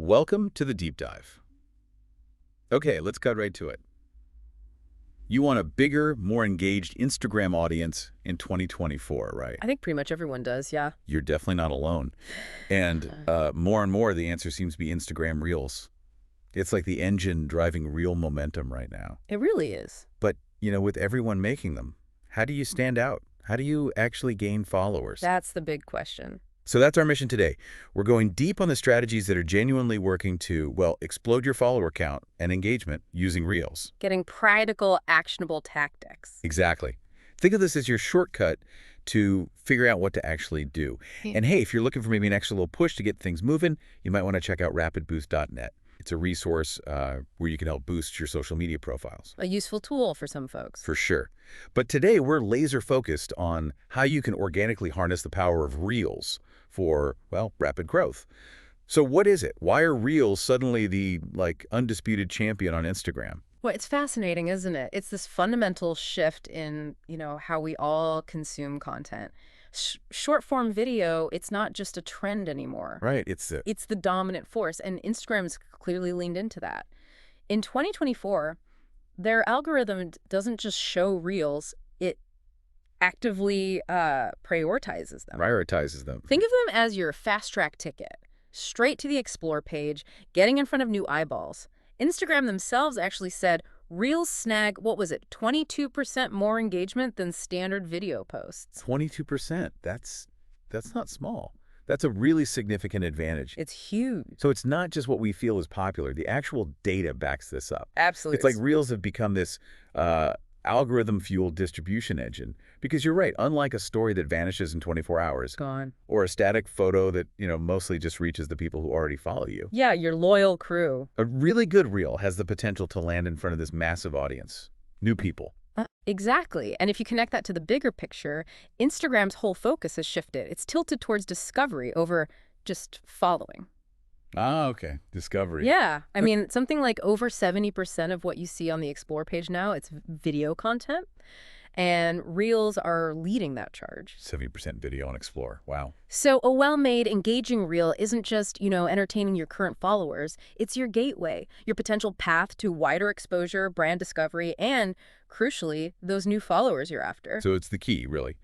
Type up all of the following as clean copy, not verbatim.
Welcome to the deep dive. Okay, let's cut right to it. You want a bigger, more engaged Instagram audience in 2024, right? I think pretty much everyone does, yeah. You're definitely not alone. And more and more, the answer seems to be Instagram Reels. It's like the engine driving real momentum right now. It really is. But, with everyone making them, how do you stand out? How do you actually gain followers? That's the big question. So that's our mission today. We're going deep on the strategies that are genuinely working to, well, explode your follower count and engagement using Reels. Getting practical, actionable tactics. Exactly. Think of this as your shortcut to figure out what to actually do. Yeah. And hey, if you're looking for maybe an extra little push to get things moving, you might want to check out rapidboost.net. It's a resource where you can help boost your social media profiles. A useful tool for some folks. For sure. But today we're laser focused on how you can organically harness the power of Reels for, well, rapid growth. So what is it? Why are Reels suddenly the, undisputed champion on Instagram? Well, it's fascinating, isn't it? It's this fundamental shift in, how we all consume content. Short-form video, it's not just a trend anymore. Right. It's the dominant force, and Instagram's clearly leaned into that. In 2024, their algorithm doesn't just show Reels, it actively prioritizes them. Prioritizes them. Think of them as your fast-track ticket, straight to the Explore page, getting in front of new eyeballs. Instagram themselves actually said Reels snag, 22% more engagement than standard video posts. 22%. That's not small. That's a really significant advantage. It's huge. So it's not just what we feel is popular. The actual data backs this up. Absolutely. It's like Reels have become this algorithm-fueled distribution engine. Because you're right, unlike a story that vanishes in 24 hours, Gone. or a static photo that, mostly just reaches the people who already follow you, Yeah, your loyal crew. a really good Reel has the potential to land in front of this massive audience. New people. Exactly. And if you connect that to the bigger picture, Instagram's whole focus has shifted. It's tilted towards discovery over just following. Ah, okay. Discovery. Yeah. I mean, something like over 70% of what you see on the Explore page now, it's video content. And Reels are leading that charge. 70% video on Explore. Wow. So a well-made, engaging Reel isn't just, entertaining your current followers. It's your gateway, your potential path to wider exposure, brand discovery, and, crucially, those new followers you're after. So it's the key, really.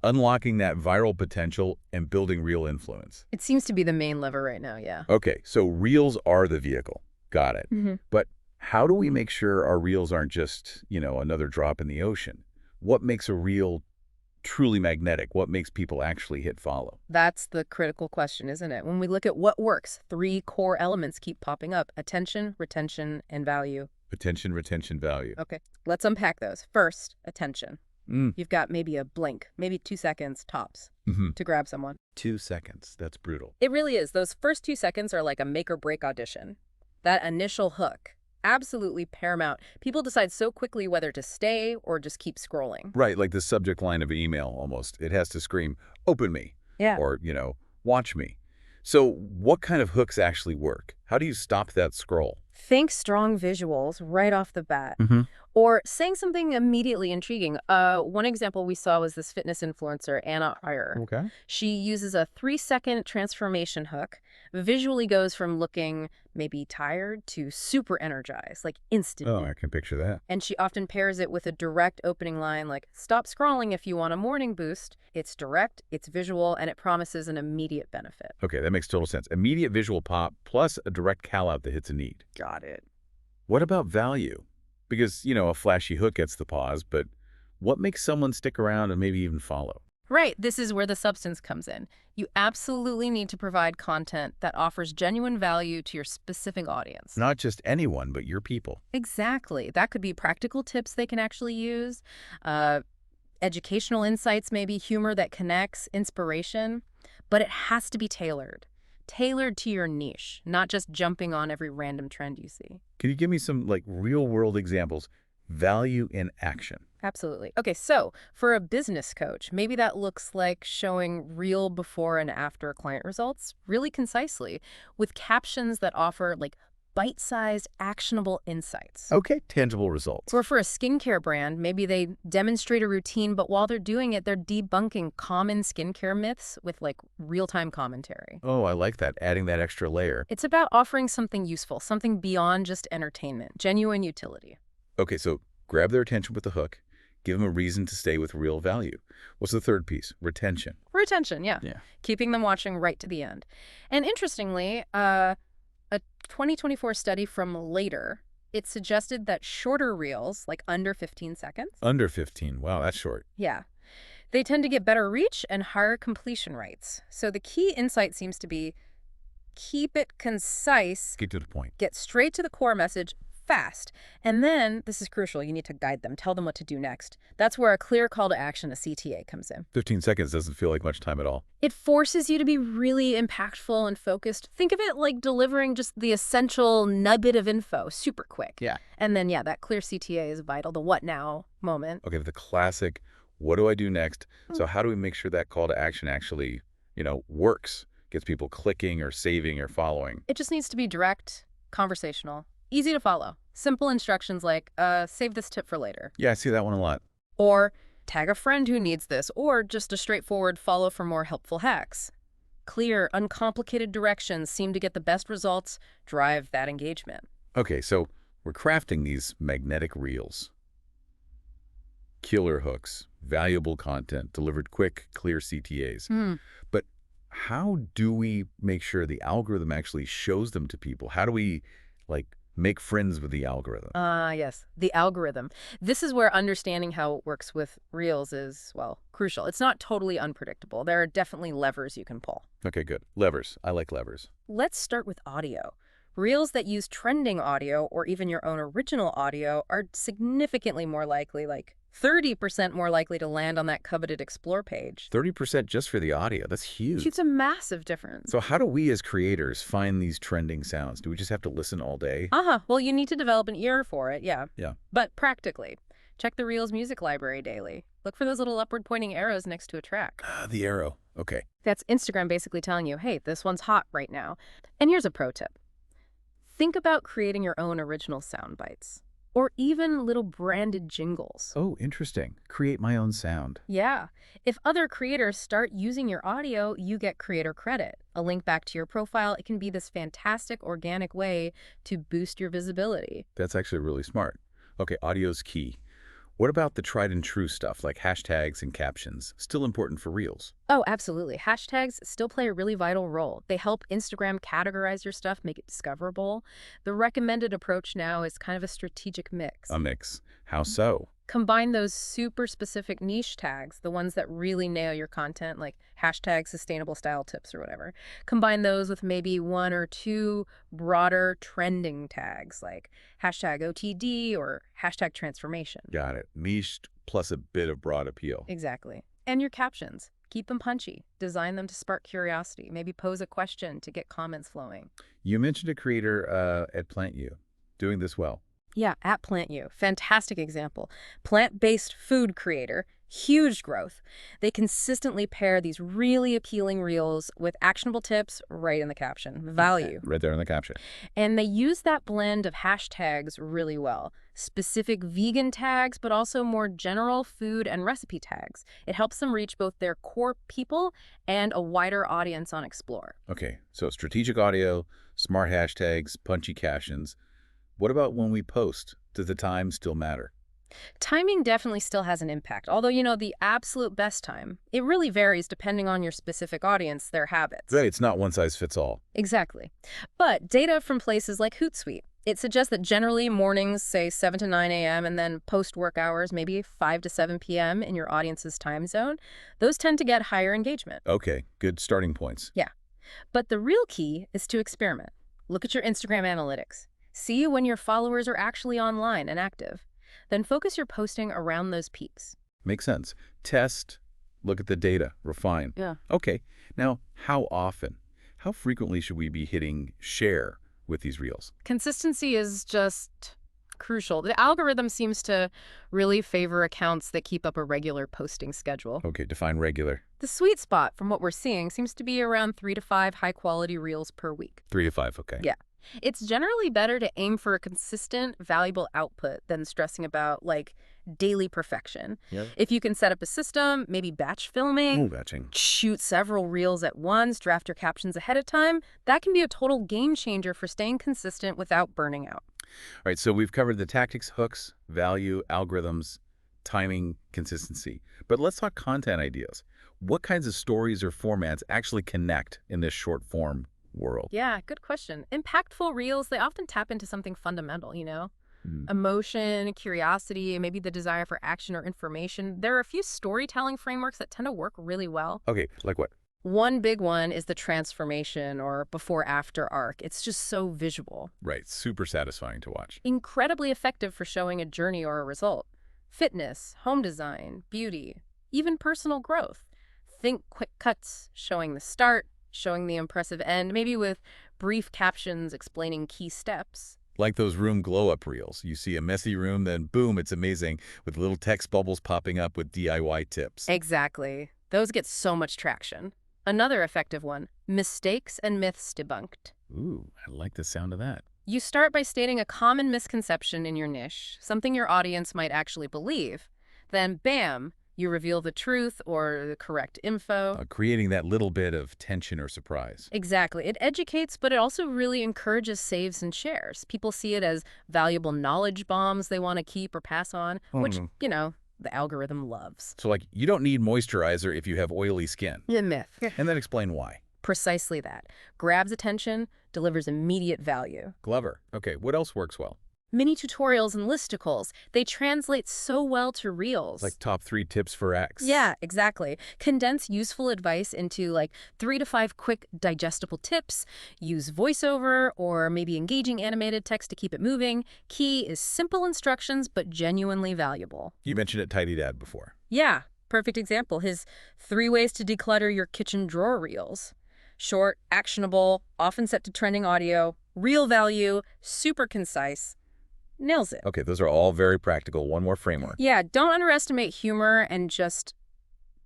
Unlocking that viral potential and building real influence. It seems to be the main lever right now, yeah. Okay, so Reels are the vehicle. Got it. Mm-hmm. But how do we make sure our Reels aren't just, another drop in the ocean? What makes a Reel truly magnetic? What makes people actually hit follow? That's the critical question, isn't it? When we look at what works, 3 core elements keep popping up: attention, retention, and value. Attention, retention, value. Okay, let's unpack those. First, attention. Mm. You've got maybe a blink, maybe 2 seconds tops to grab someone. 2 seconds. That's brutal. It really is. Those first 2 seconds are like a make or break audition. That initial hook, absolutely paramount. People decide so quickly whether to stay or just keep scrolling. Right, like the subject line of an email almost. It has to scream, open me. Yeah. Or, watch me. So what kind of hooks actually work? How do you stop that scroll? Think strong visuals right off the bat. Mm-hmm. Or saying something immediately intriguing. One example we saw was this fitness influencer, Anna Iyer. Okay. She uses a 3-second transformation hook, visually goes from looking maybe tired to super energized, like instantly. Oh, I can picture that. And she often pairs it with a direct opening line like, stop scrolling if you want a morning boost. It's direct, it's visual, and it promises an immediate benefit. Okay, that makes total sense. Immediate visual pop plus a direct call-out that hits a need. Got it. What about value? Because, a flashy hook gets the pause, but what makes someone stick around and maybe even follow? Right. This is where the substance comes in. You absolutely need to provide content that offers genuine value to your specific audience. Not just anyone, but your people. Exactly. That could be practical tips they can actually use, educational insights, maybe humor that connects, inspiration, but it has to be tailored. Tailored to your niche, not just jumping on every random trend you see. Can you give me some real-world examples? Value in action. Absolutely. Okay, so for a business coach, maybe that looks like showing real before and after client results really concisely with captions that offer bite-sized, actionable insights. Okay, tangible results. Or for a skincare brand, maybe they demonstrate a routine, but while they're doing it, they're debunking common skincare myths with like real-time commentary. Oh, I like that, adding that extra layer. It's about offering something useful, something beyond just entertainment, genuine utility. Okay, so grab their attention with the hook, give them a reason to stay with real value. What's the third piece? Retention. Retention, yeah. Yeah. Keeping them watching right to the end. And interestingly, a 2024 study from Later, it suggested that shorter reels, like under 15 seconds, Under 15. Wow, that's short. yeah, they tend to get better reach and higher completion rates. So the key insight seems to be keep it concise, Get to the point. get straight to the core message fast. And then, this is crucial, you need to guide them, tell them what to do next. That's where a clear call to action, a CTA, comes in. 15 seconds doesn't feel like much time at all. It forces you to be really impactful and focused. Think of it like delivering just the essential nugget of info super quick. Yeah. And then, yeah, that clear CTA is vital, the what now moment. Okay, the classic, what do I do next? So how do we make sure that call to action actually, works? Gets people clicking or saving or following? It just needs to be direct, conversational, easy to follow. Simple instructions like, save this tip for later. Yeah, I see that one a lot. Or tag a friend who needs this, or just a straightforward follow for more helpful hacks. Clear, uncomplicated directions seem to get the best results, drive that engagement. Okay, so we're crafting these magnetic reels. Killer hooks, valuable content, delivered quick, clear CTAs. But how do we make sure the algorithm actually shows them to people? How do we, make friends with the algorithm? Yes, the algorithm. This is where understanding how it works with Reels is, well, crucial. It's not totally unpredictable. There are definitely levers you can pull. Okay, good. Levers. I like levers. Let's start with audio. Reels that use trending audio or even your own original audio are significantly more likely, like 30% more likely to land on that coveted Explore page. 30% just for the audio. That's huge. It's a massive difference. So how do we as creators find these trending sounds? Do we just have to listen all day? Well, you need to develop an ear for it, yeah. Yeah. But practically, check the Reels music library daily. Look for those little upward pointing arrows next to a track. The arrow. Okay. That's Instagram basically telling you, hey, this one's hot right now. And here's a pro tip. Think about creating your own original sound bites, or even little branded jingles. Oh, interesting. Create my own sound. Yeah. If other creators start using your audio, you get creator credit. A link back to your profile. It can be this fantastic organic way to boost your visibility. That's actually really smart. Okay, audio's key. What about the tried and true stuff like hashtags and captions? Still important for Reels. Oh, absolutely. Hashtags still play a really vital role. They help Instagram categorize your stuff, make it discoverable. The recommended approach now is kind of a strategic mix. A mix. How so? Combine those super specific niche tags, the ones that really nail your content, like hashtag sustainable style tips or whatever. Combine those with maybe one or two broader trending tags like hashtag OTD or hashtag transformation. Got it. Niche plus a bit of broad appeal. Exactly. And your captions. Keep them punchy. Design them to spark curiosity. Maybe pose a question to get comments flowing. You mentioned a creator at PlantU doing this well. Yeah, at PlantU. Fantastic example. Plant-based food creator, huge growth. They consistently pair these really appealing reels with actionable tips right in the caption. Value. Right there in the caption. And they use that blend of hashtags really well. Specific vegan tags, but also more general food and recipe tags. It helps them reach both their core people and a wider audience on Explore. Okay, so strategic audio, smart hashtags, punchy captions. What about when we post? Does the time still matter? Timing definitely still has an impact, although, the absolute best time, it really varies depending on your specific audience, their habits. Right, it's not one size fits all. Exactly. But data from places like Hootsuite, it suggests that generally mornings, say 7 to 9 a.m., and then post-work hours, maybe 5 to 7 p.m. in your audience's time zone, those tend to get higher engagement. Okay, good starting points. Yeah. But the real key is to experiment. Look at your Instagram analytics. See when your followers are actually online and active. Then focus your posting around those peaks. Makes sense. Test, look at the data, refine. Yeah. Okay, now how often? How frequently should we be hitting share with these reels? Consistency is just crucial. The algorithm seems to really favor accounts that keep up a regular posting schedule. Okay, define regular. The sweet spot, from what we're seeing, seems to be around 3 to 5 high-quality reels per week. 3 to 5, okay. Yeah. It's generally better to aim for a consistent, valuable output than stressing about, like, daily perfection. Yeah. If you can set up a system, maybe batch filming, Batching. shoot several reels at once, draft your captions ahead of time, that can be a total game changer for staying consistent without burning out. All right, so we've covered the tactics, hooks, value, algorithms, timing, consistency. But let's talk content ideas. What kinds of stories or formats actually connect in this short form world? Yeah, good question. Impactful reels, they often tap into something fundamental, Hmm. emotion, curiosity, maybe the desire for action or information. There are a few storytelling frameworks that tend to work really well. Okay, like what? One big one is the transformation or before-after arc. It's just so visual. Right, super satisfying to watch. Incredibly effective for showing a journey or a result. Fitness, home design, beauty, even personal growth. Think quick cuts, showing the start, showing the impressive end, maybe with brief captions explaining key steps. Like those room glow-up reels. You see a messy room, then boom, it's amazing, with little text bubbles popping up with DIY tips. Exactly. Those get so much traction. Another effective one, mistakes and myths debunked. Ooh, I like the sound of that. You start by stating a common misconception in your niche, something your audience might actually believe. Then, bam, you reveal the truth or the correct info. Creating that little bit of tension or surprise. Exactly. It educates, but it also really encourages saves and shares. People see it as valuable knowledge bombs they want to keep or pass on, which, the algorithm loves. So, like, you don't need moisturizer if you have oily skin. A myth. And then explain why. Precisely that. Grabs attention, delivers immediate value. Clever. Okay, what else works well? Mini tutorials and listicles, they translate so well to reels. Like top 3 tips for X. Yeah, exactly. Condense useful advice into like 3 to 5 quick digestible tips. Use voiceover or maybe engaging animated text to keep it moving. Key is simple instructions, but genuinely valuable. You mentioned it Tidy Dad before. Yeah, perfect example. His 3 ways to declutter your kitchen drawer reels. Short, actionable, often set to trending audio, real value, super concise. Nails it. Okay, those are all very practical. One more framework. Yeah, don't underestimate humor and just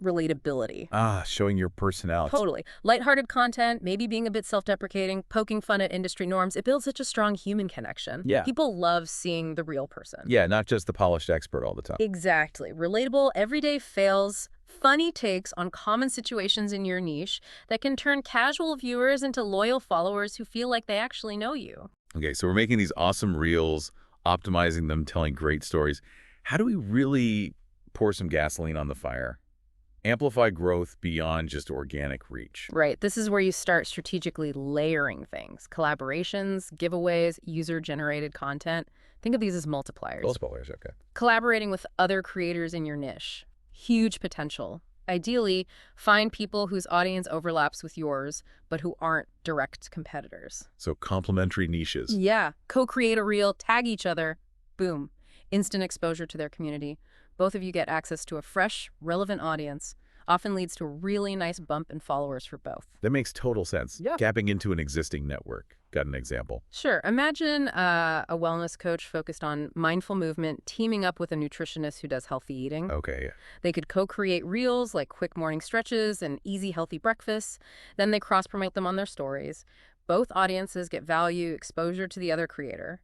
relatability. Showing your personality. Totally. Lighthearted content, maybe being a bit self-deprecating, poking fun at industry norms, it builds such a strong human connection. Yeah. People love seeing the real person. Yeah, not just the polished expert all the time. Exactly. Relatable, everyday fails, funny takes on common situations in your niche that can turn casual viewers into loyal followers who feel like they actually know you. Okay, so we're making these awesome reels, optimizing them, telling great stories. How do we really pour some gasoline on the fire? Amplify growth beyond just organic reach. Right. This is where you start strategically layering things. Collaborations, giveaways, user-generated content. Think of these as multipliers. Multipliers, okay. Collaborating with other creators in your niche. Huge potential. Ideally, find people whose audience overlaps with yours, but who aren't direct competitors. So complementary niches. Yeah. Co-create a reel, tag each other. Boom. Instant exposure to their community. Both of you get access to a fresh, relevant audience. Often leads to a really nice bump in followers for both. That makes total sense. Yeah. Gapping into an existing network. Got an example? Sure. Imagine a wellness coach focused on mindful movement teaming up with a nutritionist who does healthy eating. Okay. They could co-create reels like quick morning stretches and easy healthy breakfasts. Then they cross-promote them on their stories. Both audiences get value, exposure to the other creator.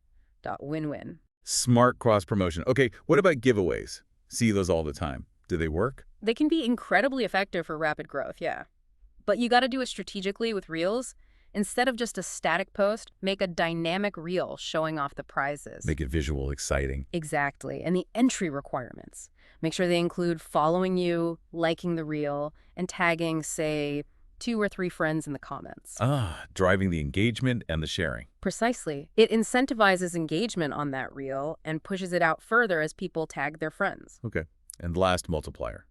Win-win. Smart cross-promotion. Okay, what about giveaways? See those all the time. Do they work? They can be incredibly effective for rapid growth, yeah. But you got to do it strategically with reels. Instead of just a static post, make a dynamic reel showing off the prizes. Make it visual, exciting. Exactly. And the entry requirements. Make sure they include following you, liking the reel, and tagging, say, 2 or 3 friends in the comments. Driving the engagement and the sharing. Precisely. It incentivizes engagement on that reel and pushes it out further as people tag their friends. Okay. And last multiplier.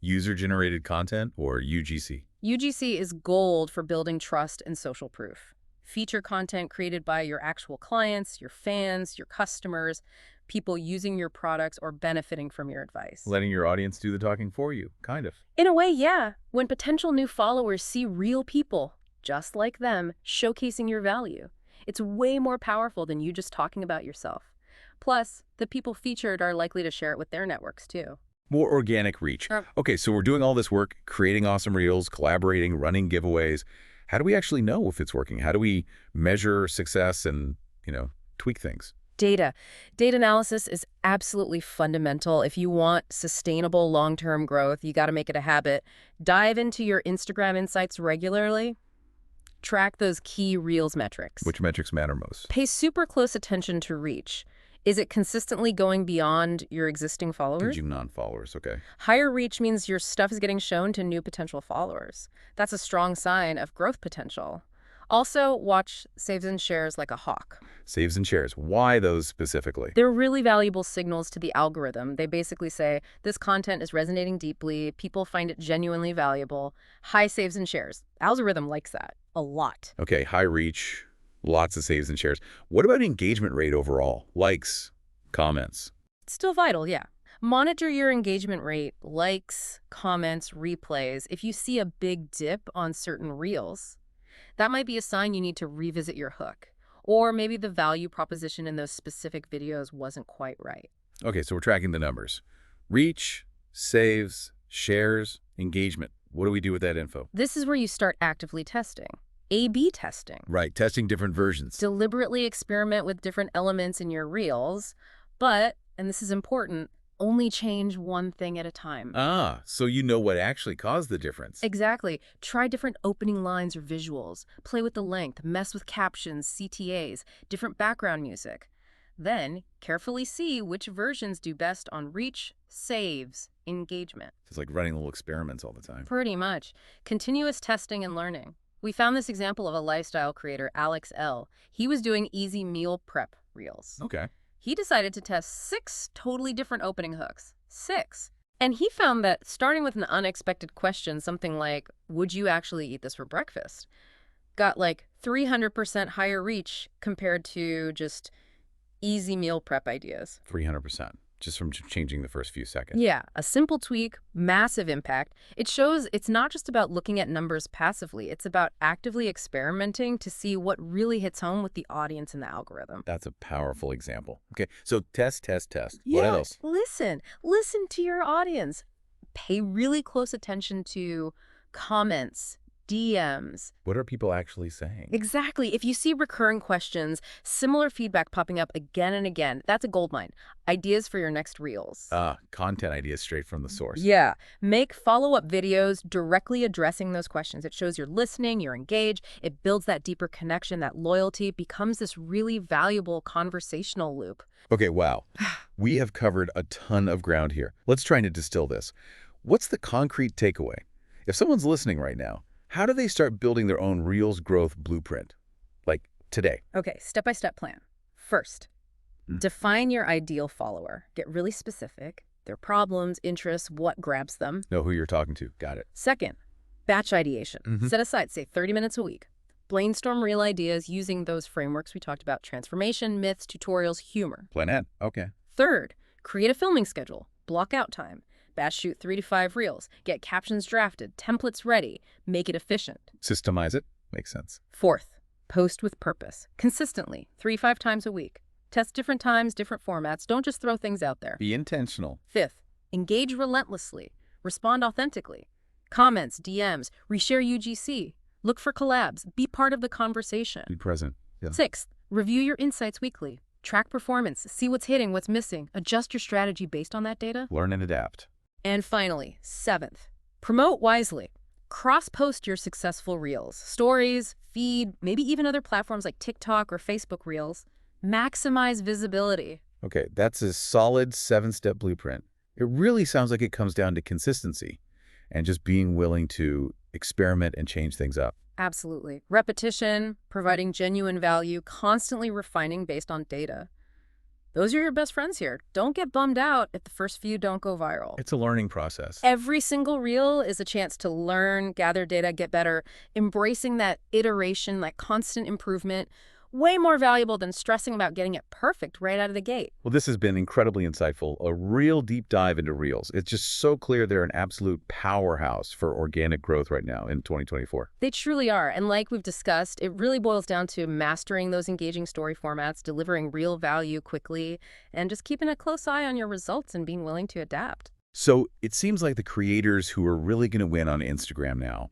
User-generated content, or UGC. UGC is gold for building trust and social proof. Feature content created by your actual clients, your fans, your customers, people using your products or benefiting from your advice. Letting your audience do the talking for you, kind of. In a way, yeah. When potential new followers see real people, just like them, showcasing your value, it's way more powerful than you just talking about yourself. Plus, the people featured are likely to share it with their networks, too. More organic reach. Okay, so we're doing all this work, creating awesome reels, collaborating, running giveaways. How do we actually know if it's working? How do we measure success and, tweak things? Data. Data analysis is absolutely fundamental. If you want sustainable long-term growth, you got to make it a habit. Dive into your Instagram insights regularly. Track those key Reels metrics. Which metrics matter most? Pay super close attention to reach. Is it consistently going beyond your existing followers? Teaching non-followers, okay. Higher reach means your stuff is getting shown to new potential followers. That's a strong sign of growth potential. Also, watch saves and shares like a hawk. Saves and shares. Why those specifically? They're really valuable signals to the algorithm. They basically say, this content is resonating deeply, people find it genuinely valuable. High saves and shares. Algorithm likes that a lot. Okay, high reach, lots of saves and shares. What about engagement rate overall? Likes, comments? It's still vital, yeah. Monitor your engagement rate, likes, comments, replays. If you see a big dip on certain reels, that might be a sign you need to revisit your hook. Or maybe the value proposition in those specific videos wasn't quite right. Okay, so we're tracking the numbers. Reach, saves, shares, engagement. What do we do with that info? This is where you start actively testing. A/B testing. Right, testing different versions. Deliberately experiment with different elements in your reels, but, and this is important, only change one thing at a time. Ah, so you know what actually caused the difference. Exactly. Try different opening lines or visuals. Play with the length, mess with captions, CTAs, different background music. Then, carefully see which versions do best on reach, saves, engagement. It's like running little experiments all the time. Pretty much. Continuous testing and learning. We found this example of a lifestyle creator, Alex L. He was doing easy meal prep reels. Okay. He decided to test 6 totally different opening hooks. 6. And he found that starting with an unexpected question, something like, would you actually eat this for breakfast? Got like 300% higher reach compared to just easy meal prep ideas. 300%, just from changing the first few seconds. Yeah, a simple tweak, massive impact. It shows it's not just about looking at numbers passively. It's about actively experimenting to see what really hits home with the audience and the algorithm. That's a powerful example. Okay, so test, test, test. Yeah, What else? listen to your audience. Pay really close attention to comments, DMs. What are people actually saying? Exactly. If you see recurring questions, similar feedback popping up again and again, that's a goldmine. Ideas for your next reels. Content ideas straight from the source. Yeah. Make follow-up videos directly addressing those questions. It shows you're listening, you're engaged. It builds that deeper connection, that loyalty, becomes this really valuable conversational loop. Okay, wow. We have covered a ton of ground here. Let's try to distill this. What's the concrete takeaway? If someone's listening right now, how do they start building their own Reels growth blueprint? Like today. Okay, step-by-step plan. First, define your ideal follower. Get really specific. Their problems, interests, what grabs them. Know who you're talking to. Got it. Second, batch ideation. Set aside, say, 30 minutes a week. Brainstorm real ideas using those frameworks we talked about: transformation, myths, tutorials, humor. Plan ahead. Okay. Third, create a filming schedule. Block out time. Batch shoot 3 to 5 reels. Get captions drafted, templates ready. Make it efficient. Systemize it. Makes sense. Fourth, post with purpose. Consistently, 3-5 times a week. Test different times, different formats. Don't just throw things out there. Be intentional. Fifth, engage relentlessly. Respond authentically. Comments, DMs, reshare UGC. Look for collabs. Be part of the conversation. Be present. Yeah. Sixth, review your insights weekly. Track performance. See what's hitting, what's missing. Adjust your strategy based on that data. Learn and adapt. And finally, seventh, promote wisely. Cross-post your successful reels, stories, feed, maybe even other platforms like TikTok or Facebook Reels. Maximize visibility. Okay, that's a solid 7-step blueprint. It really sounds like it comes down to consistency and just being willing to experiment and change things up. Absolutely. Repetition, providing genuine value, constantly refining based on data. Those are your best friends here. Don't get bummed out if the first few don't go viral. It's a learning process. Every single reel is a chance to learn, gather data, get better. Embracing that iteration, that constant improvement, way more valuable than stressing about getting it perfect right out of the gate. Well, this has been incredibly insightful, a real deep dive into Reels. It's just so clear they're an absolute powerhouse for organic growth right now in 2024. They truly are. And like we've discussed, it really boils down to mastering those engaging story formats, delivering real value quickly, and just keeping a close eye on your results and being willing to adapt. So it seems like the creators who are really going to win on Instagram now,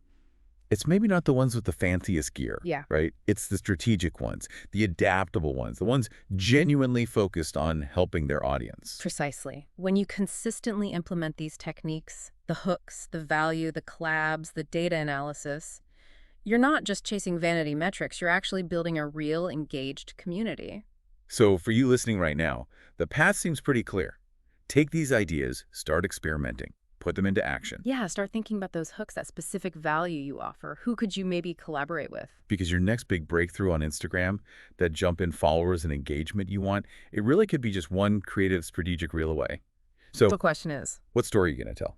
It's maybe not the ones with the fanciest gear, Yeah. right? It's the strategic ones, the adaptable ones, the ones genuinely focused on helping their audience. Precisely. When you consistently implement these techniques, the hooks, the value, the collabs, the data analysis, you're not just chasing vanity metrics, you're actually building a real, engaged community. So for you listening right now, the path seems pretty clear. Take these ideas, start experimenting, put them into action. Yeah, start thinking about those hooks, that specific value you offer. Who could you maybe collaborate with? Because your next big breakthrough on Instagram, that jump in followers and engagement you want, it really could be just one creative strategic reel away. So The question is, what story are you going to tell?